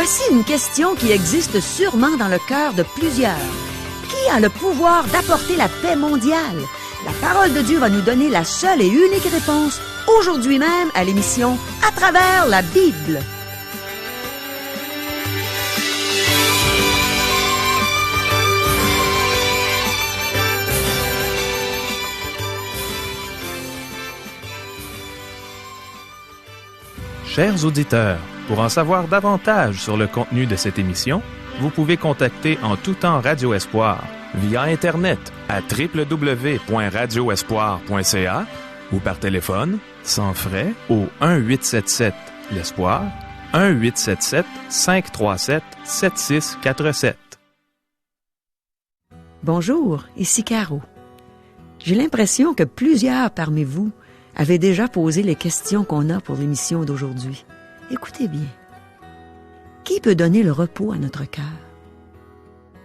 Voici une question qui existe sûrement dans le cœur de plusieurs. Qui a le pouvoir d'apporter la paix mondiale? La parole de Dieu va nous donner la seule et unique réponse aujourd'hui même à l'émission À travers la Bible. Chers auditeurs, pour en savoir davantage sur le contenu de cette émission, vous pouvez contacter en tout temps Radio Espoir via Internet à www.radioespoir.ca ou par téléphone, sans frais, au 1-877-l'Espoir, 1-877-537-7647. Bonjour, ici Caro. J'ai l'impression que plusieurs parmi vous avaient déjà posé les questions qu'on a pour l'émission d'aujourd'hui. Écoutez bien. Qui peut donner le repos à notre cœur?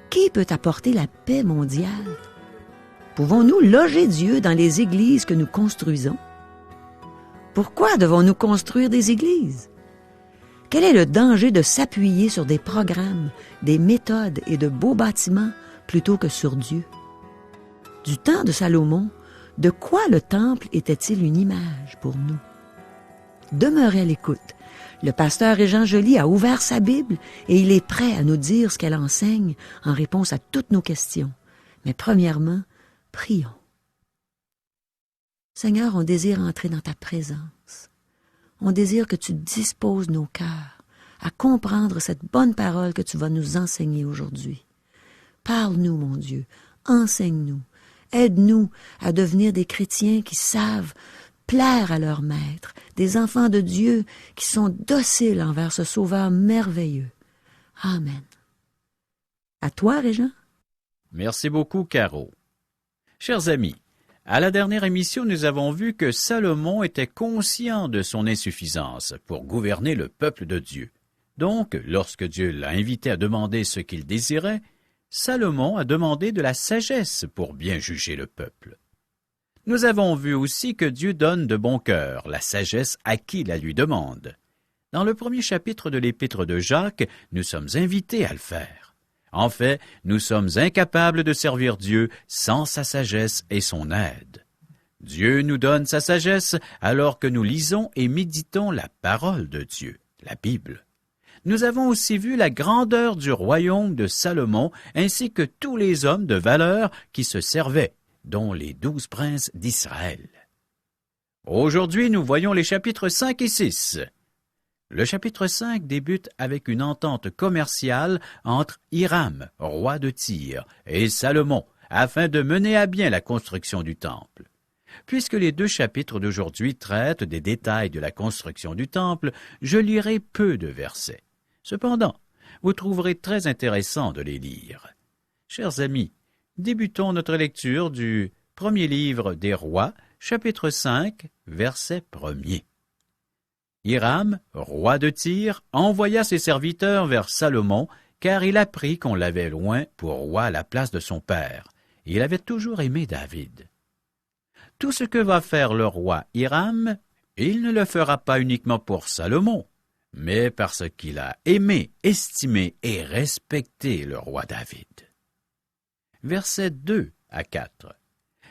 Qui peut apporter la paix mondiale? Pouvons-nous loger Dieu dans les églises que nous construisons? Pourquoi devons-nous construire des églises? Quel est le danger de s'appuyer sur des programmes, des méthodes et de beaux bâtiments plutôt que sur Dieu? Du temps de Salomon, de quoi le temple était-il une image pour nous? Demeurez à l'écoute. Le pasteur Régent Joly a ouvert sa Bible et il est prêt à nous dire ce qu'elle enseigne en réponse à toutes nos questions. Mais premièrement, prions. Seigneur, on désire entrer dans ta présence. On désire que tu disposes nos cœurs à comprendre cette bonne parole que tu vas nous enseigner aujourd'hui. Parle-nous, mon Dieu, enseigne-nous. Aide-nous à devenir des chrétiens qui savent plaire à leur maître, des enfants de Dieu qui sont dociles envers ce Sauveur merveilleux. Amen. À toi, Régent. Merci beaucoup, Caro. Chers amis, à la dernière émission, nous avons vu que Salomon était conscient de son insuffisance pour gouverner le peuple de Dieu. Donc, lorsque Dieu l'a invité à demander ce qu'il désirait, Salomon a demandé de la sagesse pour bien juger le peuple. Nous avons vu aussi que Dieu donne de bon cœur la sagesse à qui la lui demande. Dans le premier chapitre de l'Épître de Jacques, nous sommes invités à le faire. En fait, nous sommes incapables de servir Dieu sans sa sagesse et son aide. Dieu nous donne sa sagesse alors que nous lisons et méditons la parole de Dieu, la Bible. Nous avons aussi vu la grandeur du royaume de Salomon ainsi que tous les hommes de valeur qui se servaient, dont les 12 princes d'Israël. Aujourd'hui, nous voyons les chapitres 5 et 6. Le chapitre 5 débute avec une entente commerciale entre Hiram, roi de Tyr, et Salomon, afin de mener à bien la construction du temple. Puisque les deux chapitres d'aujourd'hui traitent des détails de la construction du temple, je lirai peu de versets. Cependant, vous trouverez très intéressant de les lire. Chers amis, débutons notre lecture du premier livre des Rois, chapitre 5, verset 1er. Hiram, roi de Tyr, envoya ses serviteurs vers Salomon, car il apprit qu'on l'avait loin pour roi à la place de son père. Il avait toujours aimé David. Tout ce que va faire le roi Hiram, il ne le fera pas uniquement pour Salomon, mais parce qu'il a aimé, estimé et respecté le roi David. Versets 2 à 4.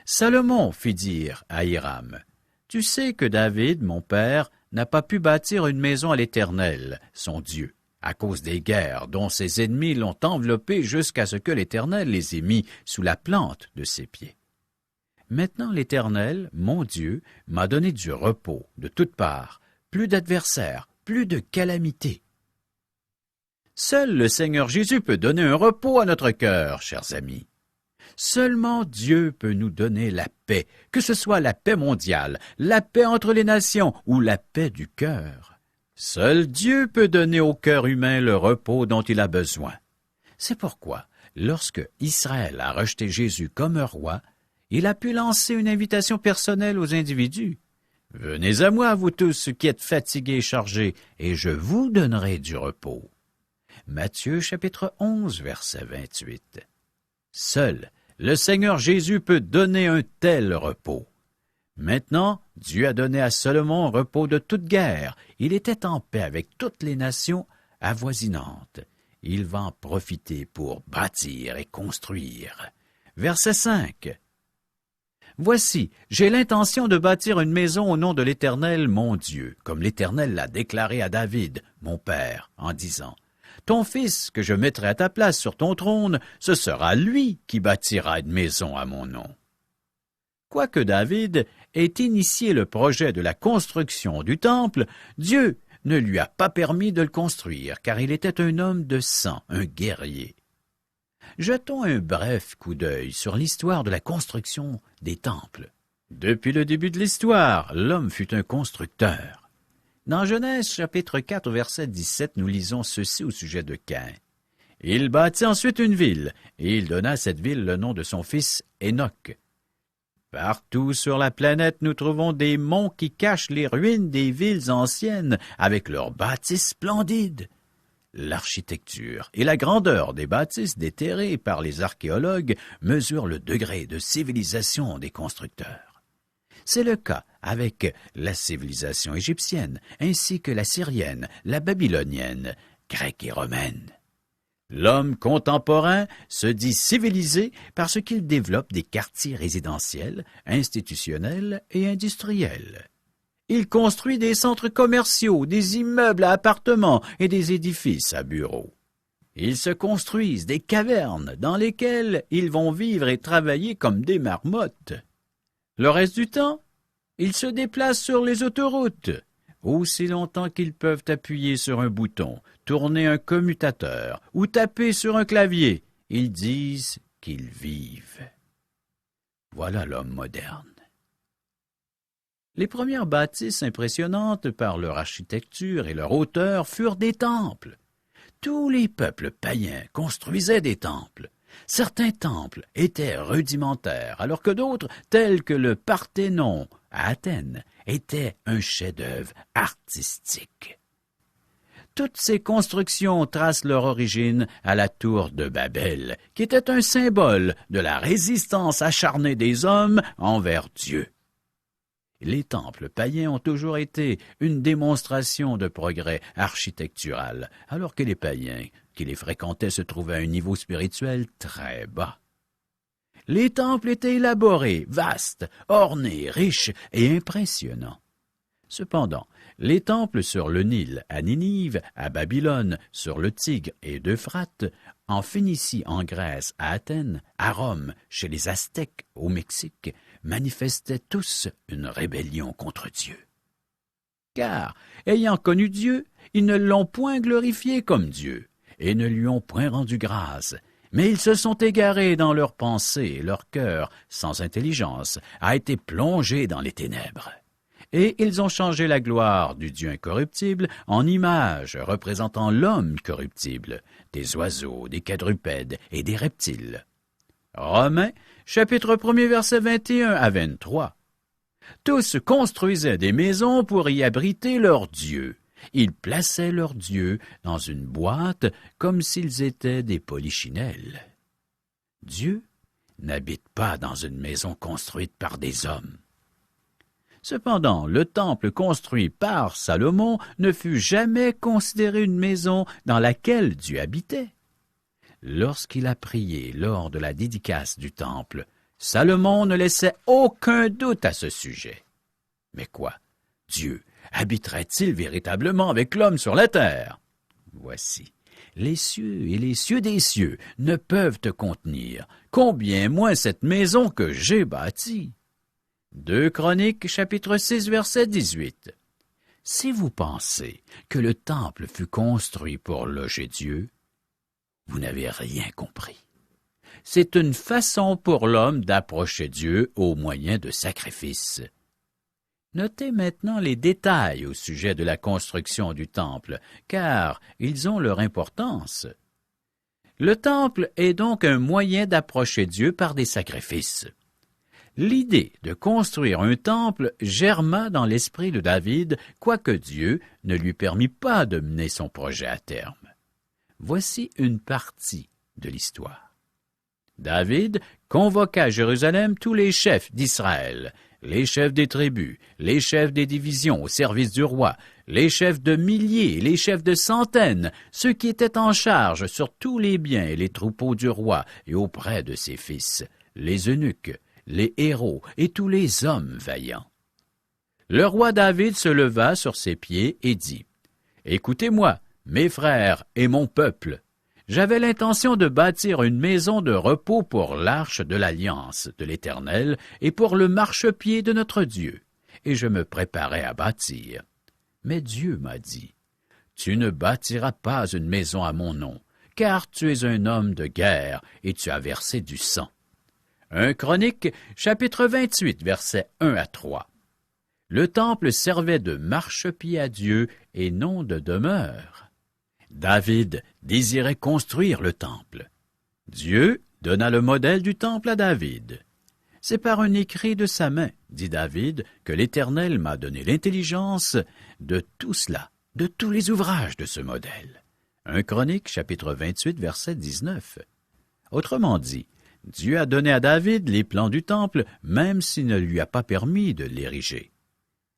Salomon fit dire à Hiram, « Tu sais que David, mon père, n'a pas pu bâtir une maison à l'Éternel, son Dieu, à cause des guerres dont ses ennemis l'ont enveloppé jusqu'à ce que l'Éternel les ait mis sous la plante de ses pieds. Maintenant l'Éternel, mon Dieu, m'a donné du repos de toutes parts, plus d'adversaires, plus de calamités. » Seul le Seigneur Jésus peut donner un repos à notre cœur, chers amis. Seulement Dieu peut nous donner la paix, que ce soit la paix mondiale, la paix entre les nations ou la paix du cœur. Seul Dieu peut donner au cœur humain le repos dont il a besoin. C'est pourquoi, lorsque Israël a rejeté Jésus comme un roi, il a pu lancer une invitation personnelle aux individus. « Venez à moi, vous tous qui êtes fatigués et chargés, et je vous donnerai du repos. » Matthieu chapitre 11, verset 28. Seul le Seigneur Jésus peut donner un tel repos. Maintenant, Dieu a donné à Salomon un repos de toute guerre. Il était en paix avec toutes les nations avoisinantes. Il va en profiter pour bâtir et construire. Verset 5. Voici, j'ai l'intention de bâtir une maison au nom de l'Éternel, mon Dieu, comme l'Éternel l'a déclaré à David, mon père, en disant, ton fils que je mettrai à ta place sur ton trône, ce sera lui qui bâtira une maison à mon nom. Quoique David ait initié le projet de la construction du temple, Dieu ne lui a pas permis de le construire, car il était un homme de sang, un guerrier. Jetons un bref coup d'œil sur l'histoire de la construction des temples. Depuis le début de l'histoire, l'homme fut un constructeur. Dans Genèse chapitre 4, verset 17, nous lisons ceci au sujet de Caïn. Il bâtit ensuite une ville, et il donna à cette ville le nom de son fils Hénoc. Partout sur la planète, nous trouvons des monts qui cachent les ruines des villes anciennes avec leurs bâtisses splendides. L'architecture et la grandeur des bâtisses déterrées par les archéologues mesurent le degré de civilisation des constructeurs. C'est le cas avec la civilisation égyptienne, ainsi que la syrienne, la babylonienne, grecque et romaine. L'homme contemporain se dit civilisé parce qu'il développe des quartiers résidentiels, institutionnels et industriels. Il construit des centres commerciaux, des immeubles à appartements et des édifices à bureaux. Ils se construisent des cavernes dans lesquelles ils vont vivre et travailler comme des marmottes. Le reste du temps, ils se déplacent sur les autoroutes, aussi longtemps qu'ils peuvent appuyer sur un bouton, tourner un commutateur ou taper sur un clavier. Ils disent qu'ils vivent. Voilà l'homme moderne. Les premières bâtisses impressionnantes par leur architecture et leur hauteur furent des temples. Tous les peuples païens construisaient des temples. Certains temples étaient rudimentaires, alors que d'autres, tels que le Parthénon à Athènes, étaient un chef-d'œuvre artistique. Toutes ces constructions tracent leur origine à la tour de Babel, qui était un symbole de la résistance acharnée des hommes envers Dieu. Les temples païens ont toujours été une démonstration de progrès architectural, alors que les païens qui les fréquentaient se trouvaient à un niveau spirituel très bas. Les temples étaient élaborés, vastes, ornés, riches et impressionnants. Cependant, les temples sur le Nil, à Ninive, à Babylone, sur le Tigre et d'Euphrate, en Phénicie, en Grèce, à Athènes, à Rome, chez les Aztèques, au Mexique, manifestaient tous une rébellion contre Dieu. Car, ayant connu Dieu, ils ne l'ont point glorifié comme Dieu, et ne lui ont point rendu grâce, mais ils se sont égarés dans leurs pensées, et leur cœur, sans intelligence, a été plongé dans les ténèbres. Et ils ont changé la gloire du Dieu incorruptible en image représentant l'homme corruptible, des oiseaux, des quadrupèdes et des reptiles. Romains, chapitre 1er, versets 21 à 23. Tous construisaient des maisons pour y abriter leurs dieux. Ils plaçaient leurs dieux dans une boîte comme s'ils étaient des polichinelles. Dieu n'habite pas dans une maison construite par des hommes. Cependant, le temple construit par Salomon ne fut jamais considéré une maison dans laquelle Dieu habitait. Lorsqu'il a prié lors de la dédicace du temple, Salomon ne laissait aucun doute à ce sujet. Mais quoi? Dieu habiterait-il véritablement avec l'homme sur la terre? Voici, les cieux et les cieux des cieux ne peuvent te contenir, combien moins cette maison que j'ai bâtie. 2 Chroniques, chapitre 6, verset 18. Si vous pensez que le temple fut construit pour loger Dieu, vous n'avez rien compris. C'est une façon pour l'homme d'approcher Dieu au moyen de sacrifices. Notez maintenant les détails au sujet de la construction du temple, car ils ont leur importance. Le temple est donc un moyen d'approcher Dieu par des sacrifices. L'idée de construire un temple germa dans l'esprit de David, quoique Dieu ne lui permit pas de mener son projet à terme. Voici une partie de l'histoire. David convoqua à Jérusalem tous les chefs d'Israël, les chefs des tribus, les chefs des divisions au service du roi, les chefs de milliers, les chefs de centaines, ceux qui étaient en charge sur tous les biens et les troupeaux du roi et auprès de ses fils, les eunuques, les héros et tous les hommes vaillants. Le roi David se leva sur ses pieds et dit, « Écoutez-moi, mes frères et mon peuple. J'avais l'intention de bâtir une maison de repos pour l'arche de l'Alliance de l'Éternel et pour le marchepied de notre Dieu, et je me préparais à bâtir. Mais Dieu m'a dit, « Tu ne bâtiras pas une maison à mon nom, car tu es un homme de guerre et tu as versé du sang. » 1 Chroniques, chapitre 28, versets 1 à 3. Le temple servait de marchepied à Dieu et non de demeure. David désirait construire le temple. Dieu donna le modèle du temple à David. « C'est par un écrit de sa main, dit David, que l'Éternel m'a donné l'intelligence de tout cela, de tous les ouvrages de ce modèle. » 1 Chroniques, chapitre 28, verset 19. Autrement dit, Dieu a donné à David les plans du temple, même s'il ne lui a pas permis de l'ériger.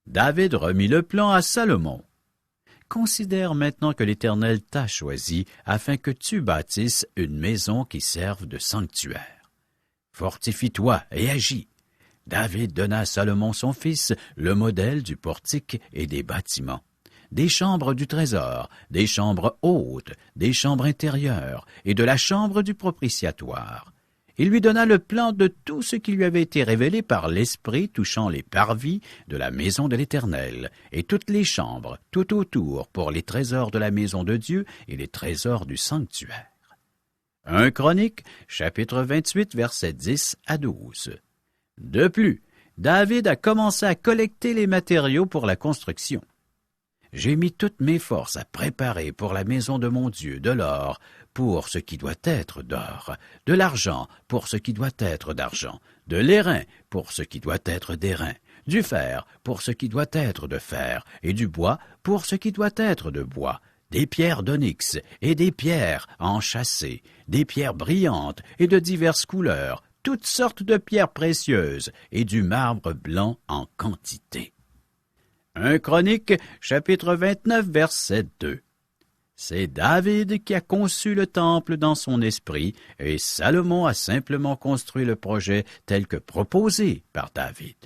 David remit le plan à Salomon. Considère maintenant que l'Éternel t'a choisi afin que tu bâtisses une maison qui serve de sanctuaire. Fortifie-toi et agis. David donna à Salomon son fils le modèle du portique et des bâtiments, des chambres du trésor, des chambres hautes, des chambres intérieures et de la chambre du propitiatoire. Il lui donna le plan de tout ce qui lui avait été révélé par l'Esprit touchant les parvis de la maison de l'Éternel, et toutes les chambres, tout autour, pour les trésors de la maison de Dieu et les trésors du sanctuaire. 1 Chroniques, chapitre 28, versets 10 à 12. De plus, David a commencé à collecter les matériaux pour la construction. « J'ai mis toutes mes forces à préparer pour la maison de mon Dieu de l'or, pour ce qui doit être d'or, de l'argent pour ce qui doit être d'argent, de l'airain pour ce qui doit être d'airain, du fer pour ce qui doit être de fer, et du bois pour ce qui doit être de bois, des pierres d'onyx et des pierres enchâssées, des pierres brillantes et de diverses couleurs, toutes sortes de pierres précieuses et du marbre blanc en quantité. » 1 Chroniques, chapitre 29, verset 2. C'est David qui a conçu le temple dans son esprit, et Salomon a simplement construit le projet tel que proposé par David.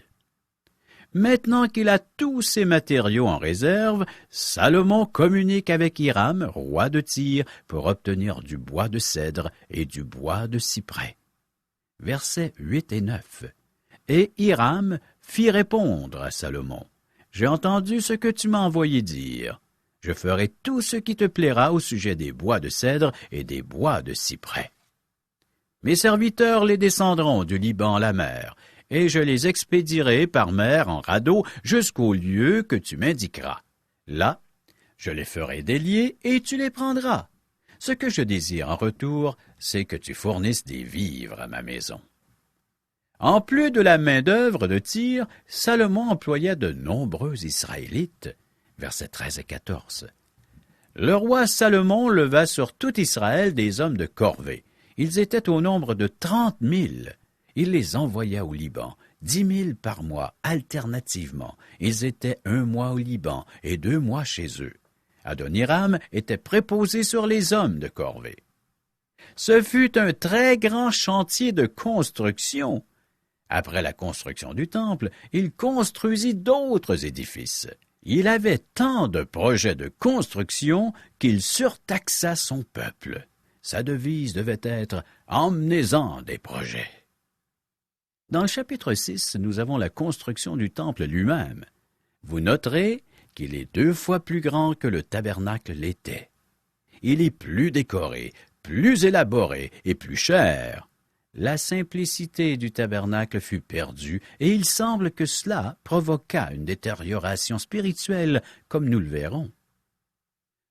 Maintenant qu'il a tous ces matériaux en réserve, Salomon communique avec Hiram, roi de Tyr, pour obtenir du bois de cèdre et du bois de cyprès. Versets 8 et 9. Et Hiram fit répondre à Salomon, « J'ai entendu ce que tu m'as envoyé dire. Je ferai tout ce qui te plaira au sujet des bois de cèdre et des bois de cyprès. Mes serviteurs les descendront du Liban à la mer, et je les expédierai par mer en radeau jusqu'au lieu que tu m'indiqueras. Là, je les ferai délier et tu les prendras. Ce que je désire en retour, c'est que tu fournisses des vivres à ma maison. » En plus de la main-d'œuvre de Tyr, Salomon employa de nombreux Israélites. Versets 13 et 14. Le roi Salomon leva sur tout Israël des hommes de corvée. Ils étaient au nombre de 30 000. Il les envoya au Liban, 10 000 par mois, alternativement. Ils étaient 1 mois au Liban et 2 mois chez eux. Adoniram était préposé sur les hommes de corvée. Ce fut un très grand chantier de construction. Après la construction du temple, il construisit d'autres édifices. Il avait tant de projets de construction qu'il surtaxa son peuple. Sa devise devait être « Emmenez-en des projets ». Dans le chapitre 6, nous avons la construction du temple lui-même. Vous noterez qu'il est 2 fois plus grand que le tabernacle l'était. Il est plus décoré, plus élaboré et plus cher. La simplicité du tabernacle fut perdue, et il semble que cela provoqua une détérioration spirituelle, comme nous le verrons.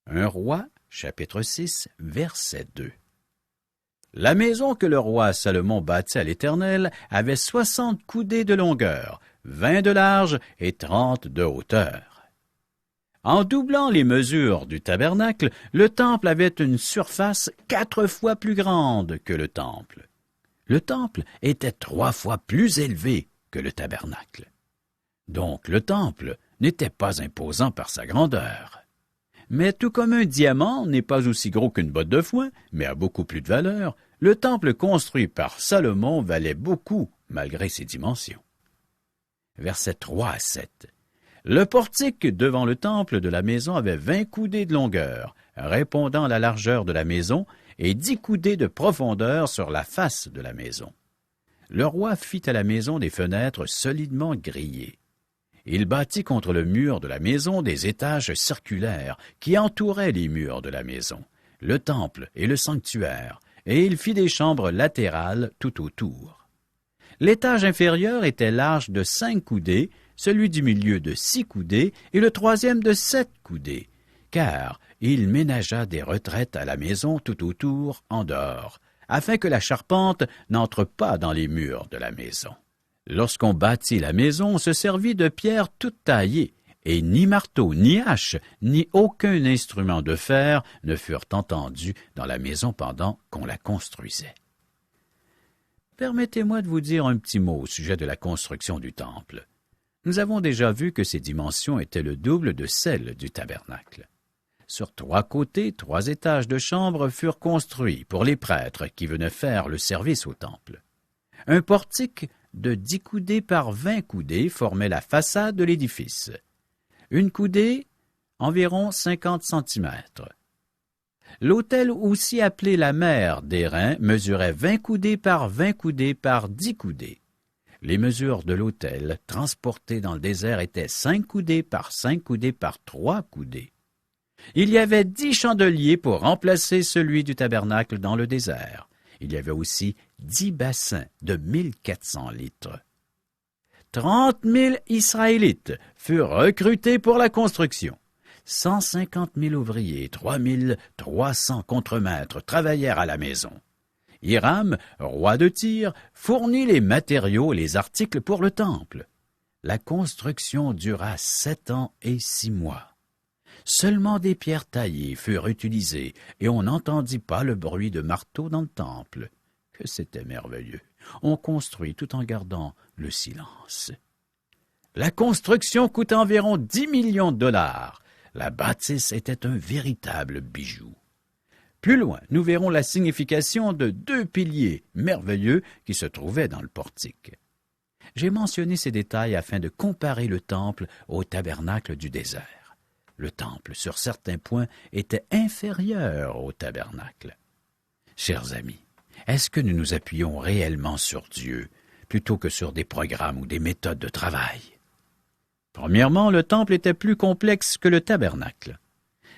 1 Roi, chapitre 6, verset 2. La maison que le roi Salomon bâtit à l'Éternel avait 60 coudées de longueur, 20 de large et 30 de hauteur. En doublant les mesures du tabernacle, le temple avait une surface 4 fois plus grande que le temple. Le temple était 3 fois plus élevé que le tabernacle. Donc le temple n'était pas imposant par sa grandeur. Mais tout comme un diamant n'est pas aussi gros qu'une botte de foin, mais a beaucoup plus de valeur, le temple construit par Salomon valait beaucoup malgré ses dimensions. Versets 3 à 7. Le portique devant le temple de la maison avait 20 coudées de longueur, répondant à la largeur de la maison, et 10 coudées de profondeur sur la face de la maison. Le roi fit à la maison des fenêtres solidement grillées. Il bâtit contre le mur de la maison des étages circulaires qui entouraient les murs de la maison, le temple et le sanctuaire, et il fit des chambres latérales tout autour. L'étage inférieur était large de 5 coudées, celui du milieu de 6 coudées et le troisième de 7 coudées, car il ménagea des retraites à la maison tout autour, en dehors, afin que la charpente n'entre pas dans les murs de la maison. Lorsqu'on bâtit la maison, on se servit de pierres toutes taillées, et ni marteau, ni hache, ni aucun instrument de fer ne furent entendus dans la maison pendant qu'on la construisait. Permettez-moi de vous dire un petit mot au sujet de la construction du temple. Nous avons déjà vu que ses dimensions étaient le double de celles du tabernacle. Sur 3 côtés, 3 étages de chambres furent construits pour les prêtres qui venaient faire le service au temple. Un portique de 10 coudées par 20 coudées formait la façade de l'édifice. Une coudée, environ 50 centimètres. L'autel, aussi appelé la mer d'airain, mesurait 20 coudées par 20 coudées par 10 coudées. Les mesures de l'autel transporté dans le désert étaient 5 coudées par 5 coudées par 3 coudées. Il y avait 10 chandeliers pour remplacer celui du tabernacle dans le désert. Il y avait aussi 10 bassins de 1400 litres. 30 000 Israélites furent recrutés pour la construction. 150 000 ouvriers, 3 300 contremaîtres travaillèrent à la maison. Hiram, roi de Tyr, fournit les matériaux et les articles pour le temple. La construction dura 7 ans et 6 mois. Seulement des pierres taillées furent utilisées et on n'entendit pas le bruit de marteau dans le temple. Que c'était merveilleux! On construit tout en gardant le silence. La construction coûta environ 10 millions de dollars. La bâtisse était un véritable bijou. Plus loin, nous verrons la signification de 2 piliers merveilleux qui se trouvaient dans le portique. J'ai mentionné ces détails afin de comparer le temple au tabernacle du désert. Le temple, sur certains points, était inférieur au tabernacle. Chers amis, est-ce que nous nous appuyons réellement sur Dieu plutôt que sur des programmes ou des méthodes de travail? Premièrement, le temple était plus complexe que le tabernacle.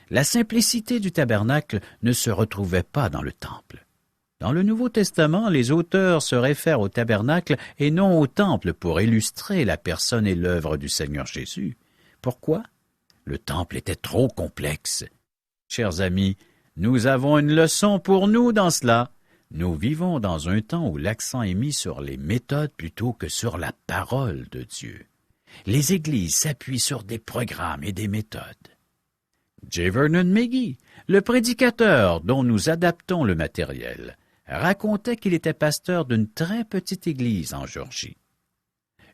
La simplicité du tabernacle ne se retrouvait pas dans le temple. Dans le Nouveau Testament, les auteurs se réfèrent au tabernacle et non au temple pour illustrer la personne et l'œuvre du Seigneur Jésus. Pourquoi? Le temple était trop complexe. Chers amis, nous avons une leçon pour nous dans cela. Nous vivons dans un temps où l'accent est mis sur les méthodes plutôt que sur la parole de Dieu. Les églises s'appuient sur des programmes et des méthodes. J. Vernon McGee, le prédicateur dont nous adaptons le matériel, racontait qu'il était pasteur d'une très petite église en Géorgie.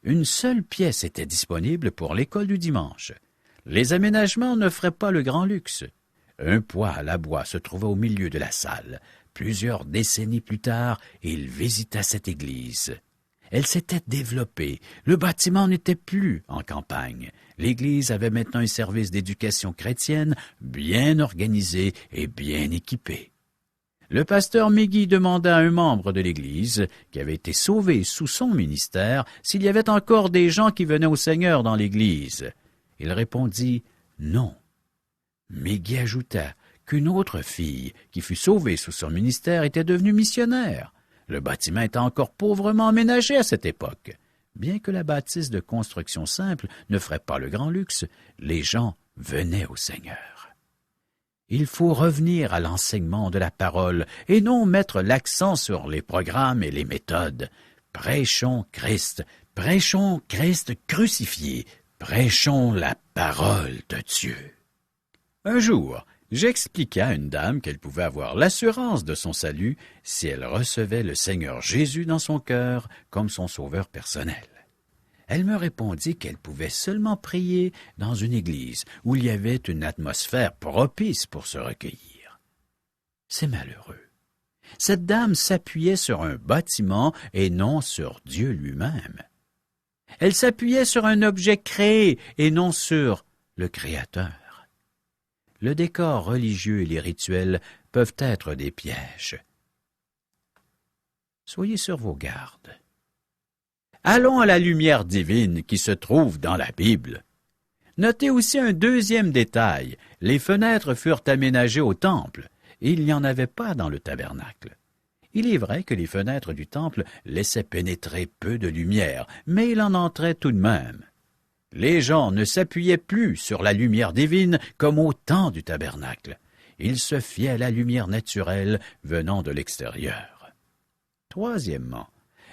Une seule pièce était disponible pour l'école du dimanche. Les aménagements n'offraient pas le grand luxe. Un poêle à bois se trouvait au milieu de la salle. Plusieurs décennies plus tard, il visita cette église. Elle s'était développée. Le bâtiment n'était plus en campagne. L'Église avait maintenant un service d'éducation chrétienne bien organisé et bien équipé. Le pasteur McGee demanda à un membre de l'Église, qui avait été sauvé sous son ministère, s'il y avait encore des gens qui venaient au Seigneur dans l'Église. Il répondit « non ». McGee ajouta qu'une autre fille, qui fut sauvée sous son ministère, était devenue missionnaire. Le bâtiment était encore pauvrement aménagé à cette époque. Bien que la bâtisse de construction simple ne ferait pas le grand luxe, les gens venaient au Seigneur. Il faut revenir à l'enseignement de la parole et non mettre l'accent sur les programmes et les méthodes. Prêchons Christ crucifié, prêchons la parole de Dieu. Un jour, J'expliquai à une dame qu'elle pouvait avoir l'assurance de son salut si elle recevait le Seigneur Jésus dans son cœur comme son sauveur personnel. Elle me répondit qu'elle pouvait seulement prier dans une église où il y avait une atmosphère propice pour se recueillir. C'est malheureux. Cette dame s'appuyait sur un bâtiment et non sur Dieu lui-même. Elle s'appuyait sur un objet créé et non sur le Créateur. Le décor religieux et les rituels peuvent être des pièges. Soyez sur vos gardes. Allons à la lumière divine qui se trouve dans la Bible. Notez aussi un deuxième détail. Les fenêtres furent aménagées au temple, et il n'y en avait pas dans le tabernacle. Il est vrai que les fenêtres du temple laissaient pénétrer peu de lumière, mais il en entrait tout de même. Les gens ne s'appuyaient plus sur la lumière divine comme au temps du tabernacle. Ils se fiaient à la lumière naturelle venant de l'extérieur. Troisièmement,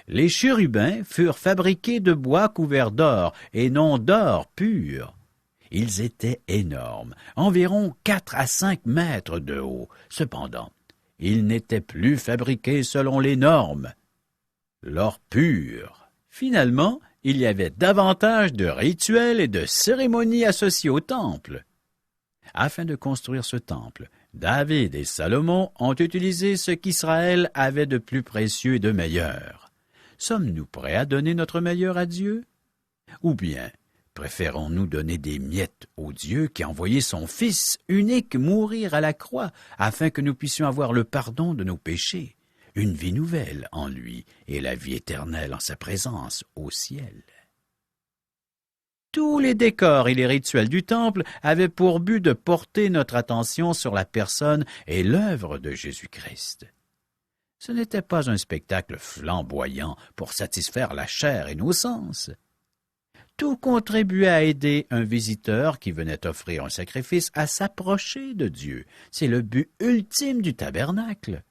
les chérubins furent fabriqués de bois couvert d'or et non d'or pur. Ils étaient énormes, environ 4 à 5 mètres de haut. Cependant, ils n'étaient plus fabriqués selon les normes. L'or pur. Finalement, il y avait davantage de rituels et de cérémonies associés au temple. Afin de construire ce temple, David et Salomon ont utilisé ce qu'Israël avait de plus précieux et de meilleur. Sommes-nous prêts à donner notre meilleur à Dieu? Ou bien préférons-nous donner des miettes au Dieu qui a envoyé son Fils unique mourir à la croix afin que nous puissions avoir le pardon de nos péchés, une vie nouvelle en lui et la vie éternelle en sa présence au ciel? Tous les décors et les rituels du temple avaient pour but de porter notre attention sur la personne et l'œuvre de Jésus-Christ. Ce n'était pas un spectacle flamboyant pour satisfaire la chair et nos sens. Tout contribuait à aider un visiteur qui venait offrir un sacrifice à s'approcher de Dieu. C'est le but ultime du tabernacle.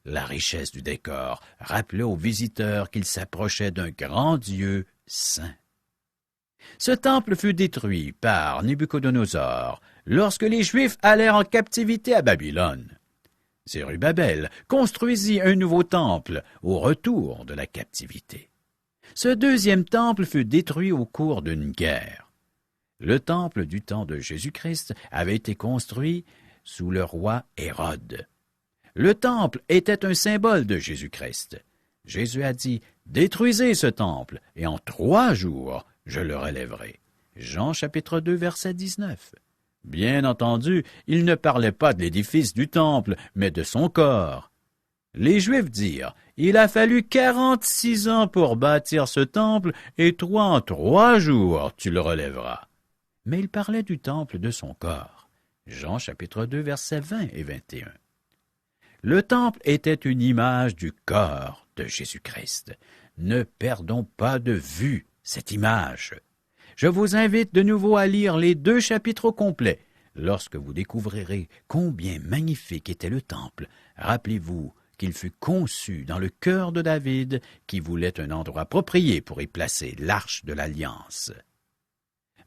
La richesse du décor rappelait aux visiteurs qu'il s'approchait d'un grand Dieu saint. Ce temple fut détruit par Nabuchodonosor lorsque les Juifs allèrent en captivité à Babylone. Zérubabel construisit un nouveau temple au retour de la captivité. Ce deuxième temple fut détruit au cours d'une guerre. Le temple du temps de Jésus-Christ avait été construit sous le roi Hérode. Le temple était un symbole de Jésus-Christ. Jésus a dit « Détruisez ce temple, et en 3 jours, je le relèverai. » Jean chapitre 2, verset 19. Bien entendu, il ne parlait pas de l'édifice du temple, mais de son corps. Les Juifs dirent « Il a fallu 46 ans pour bâtir ce temple, et toi en 3 jours tu le relèveras. » Mais il parlait du temple de son corps. Jean chapitre 2, versets 20 et 21. Le temple était une image du corps de Jésus-Christ. Ne perdons pas de vue cette image. Je vous invite de nouveau à lire les 2 chapitres au complet. Lorsque vous découvrirez combien magnifique était le temple, rappelez-vous qu'il fut conçu dans le cœur de David, qui voulait un endroit approprié pour y placer l'arche de l'Alliance.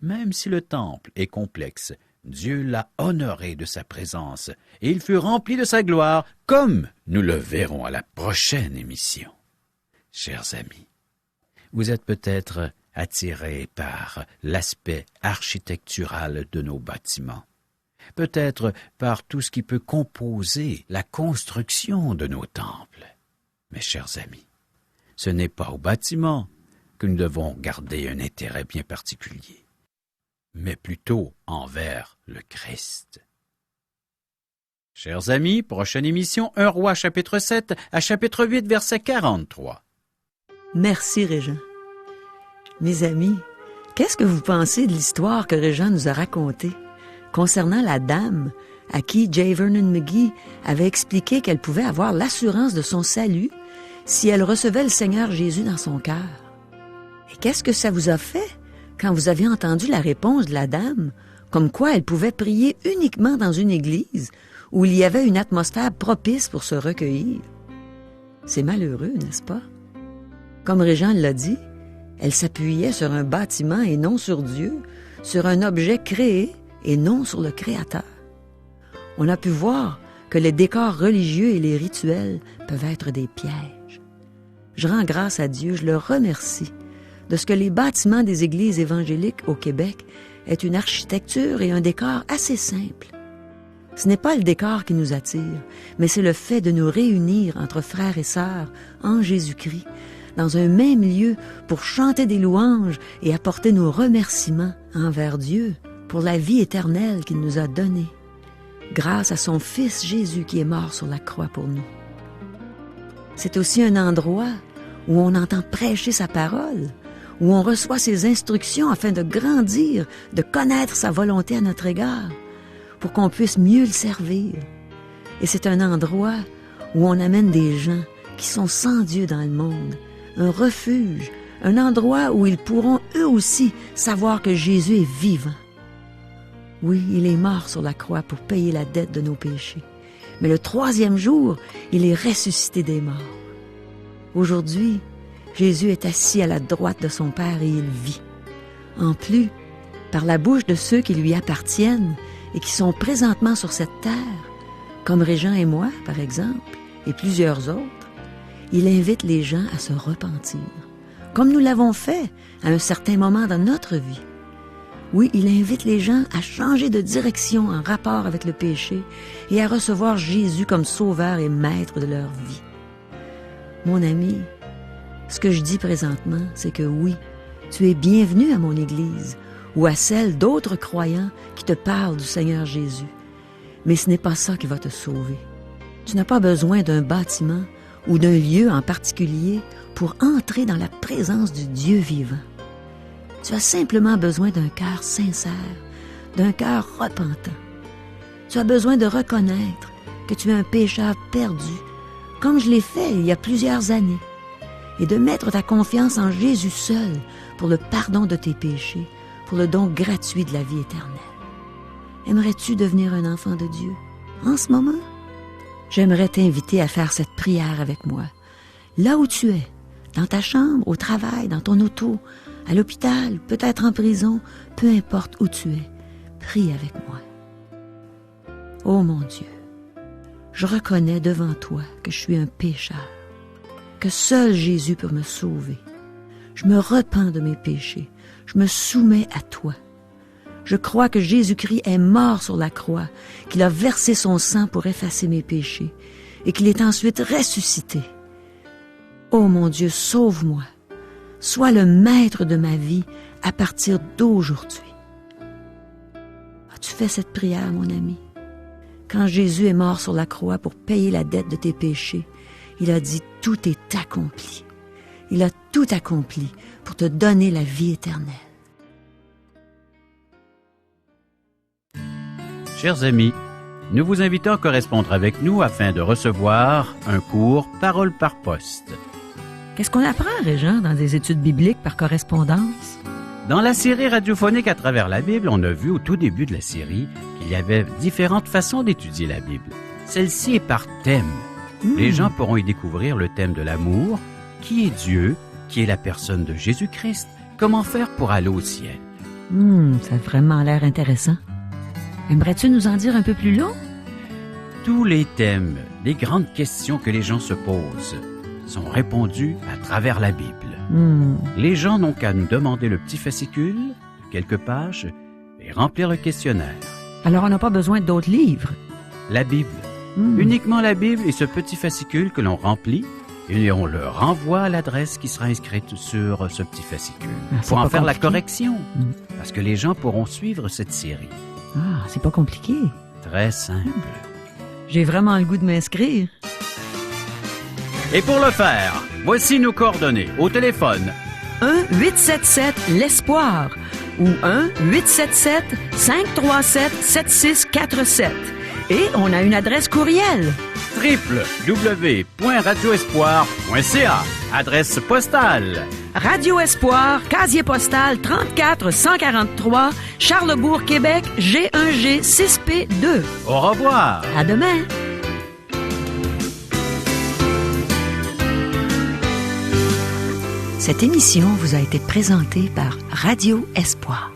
Même si le temple est complexe, Dieu l'a honoré de sa présence, et il fut rempli de sa gloire, comme nous le verrons à la prochaine émission. Chers amis, vous êtes peut-être attirés par l'aspect architectural de nos bâtiments, peut-être par tout ce qui peut composer la construction de nos temples. Mes chers amis, ce n'est pas au bâtiment que nous devons garder un intérêt bien particulier, mais plutôt envers le Christ. Chers amis, prochaine émission, 1 Roi chapitre 7 à chapitre 8, verset 43. Merci, Régent. Mes amis, qu'est-ce que vous pensez de l'histoire que Régent nous a racontée concernant la dame à qui J. Vernon McGee avait expliqué qu'elle pouvait avoir l'assurance de son salut si elle recevait le Seigneur Jésus dans son cœur? Et qu'est-ce que ça vous a fait quand vous avez entendu la réponse de la dame, comme quoi elle pouvait prier uniquement dans une église où il y avait une atmosphère propice pour se recueillir? C'est malheureux, n'est-ce pas? Comme Régent l'a dit, elle s'appuyait sur un bâtiment et non sur Dieu, sur un objet créé et non sur le Créateur. On a pu voir que les décors religieux et les rituels peuvent être des pièges. Je rends grâce à Dieu, je le remercie de ce que les bâtiments des églises évangéliques au Québec aient une architecture et un décor assez simples. Ce n'est pas le décor qui nous attire, mais c'est le fait de nous réunir entre frères et sœurs en Jésus-Christ, dans un même lieu pour chanter des louanges et apporter nos remerciements envers Dieu pour la vie éternelle qu'il nous a donnée, grâce à son Fils Jésus qui est mort sur la croix pour nous. C'est aussi un endroit où on entend prêcher sa parole, où on reçoit ses instructions afin de grandir, de connaître sa volonté à notre égard, pour qu'on puisse mieux le servir. Et c'est un endroit où on amène des gens qui sont sans Dieu dans le monde, un refuge, un endroit où ils pourront eux aussi savoir que Jésus est vivant. Oui, il est mort sur la croix pour payer la dette de nos péchés. Mais le 3e jour, il est ressuscité des morts. Aujourd'hui, Jésus est assis à la droite de son Père et il vit. En plus, par la bouche de ceux qui lui appartiennent et qui sont présentement sur cette terre, comme Régent et moi, par exemple, et plusieurs autres, il invite les gens à se repentir, comme nous l'avons fait à un certain moment dans notre vie. Oui, il invite les gens à changer de direction en rapport avec le péché et à recevoir Jésus comme sauveur et maître de leur vie. Mon ami, ce que je dis présentement, c'est que oui, tu es bienvenu à mon Église ou à celle d'autres croyants qui te parlent du Seigneur Jésus. Mais ce n'est pas ça qui va te sauver. Tu n'as pas besoin d'un bâtiment ou d'un lieu en particulier pour entrer dans la présence du Dieu vivant. Tu as simplement besoin d'un cœur sincère, d'un cœur repentant. Tu as besoin de reconnaître que tu es un pécheur perdu, comme je l'ai fait il y a plusieurs années, et de mettre ta confiance en Jésus seul pour le pardon de tes péchés, pour le don gratuit de la vie éternelle. Aimerais-tu devenir un enfant de Dieu en ce moment? J'aimerais t'inviter à faire cette prière avec moi, là où tu es, dans ta chambre, au travail, dans ton auto, à l'hôpital, peut-être en prison, peu importe où tu es, prie avec moi. Ô mon Dieu, je reconnais devant toi que je suis un pécheur, que seul Jésus peut me sauver. Je me repens de mes péchés, je me soumets à toi. Je crois que Jésus-Christ est mort sur la croix, qu'il a versé son sang pour effacer mes péchés et qu'il est ensuite ressuscité. Ô mon Dieu, sauve-moi. Sois le maître de ma vie à partir d'aujourd'hui. As-tu fait cette prière, mon ami? Quand Jésus est mort sur la croix pour payer la dette de tes péchés, il a dit « Tout est accompli ». Il a tout accompli pour te donner la vie éternelle. Chers amis, nous vous invitons à correspondre avec nous afin de recevoir un cours Parole par poste. Qu'est-ce qu'on apprend, Régent, dans des études bibliques par correspondance? Dans la série radiophonique à travers la Bible, on a vu au tout début de la série qu'il y avait différentes façons d'étudier la Bible. Celle-ci est par thème. Les gens pourront y découvrir le thème de l'amour, qui est Dieu, qui est la personne de Jésus-Christ, comment faire pour aller au ciel. Ça a vraiment l'air intéressant. Aimerais-tu nous en dire un peu plus long? Tous les thèmes, les grandes questions que les gens se posent, sont répondus à travers la Bible. Les gens n'ont qu'à nous demander le petit fascicule, quelques pages, et remplir le questionnaire. Alors on n'a pas besoin d'autres livres? La Bible. Uniquement la Bible et ce petit fascicule que l'on remplit, et on le renvoie à l'adresse qui sera inscrite sur ce petit fascicule. Pour en faire la correction, parce que les gens pourront suivre cette série. Ah, c'est pas compliqué. Très simple. J'ai vraiment le goût de m'inscrire. Et pour le faire, voici nos coordonnées au téléphone. 1-877-L'ESPOIR ou 1-877-537-7647. Et on a une adresse courriel. www.radioespoir.ca. Adresse postale. Radio Espoir, casier postal 34 143, Charlesbourg, Québec, G1G 6P2. Au revoir. À demain. Cette émission vous a été présentée par Radio Espoir.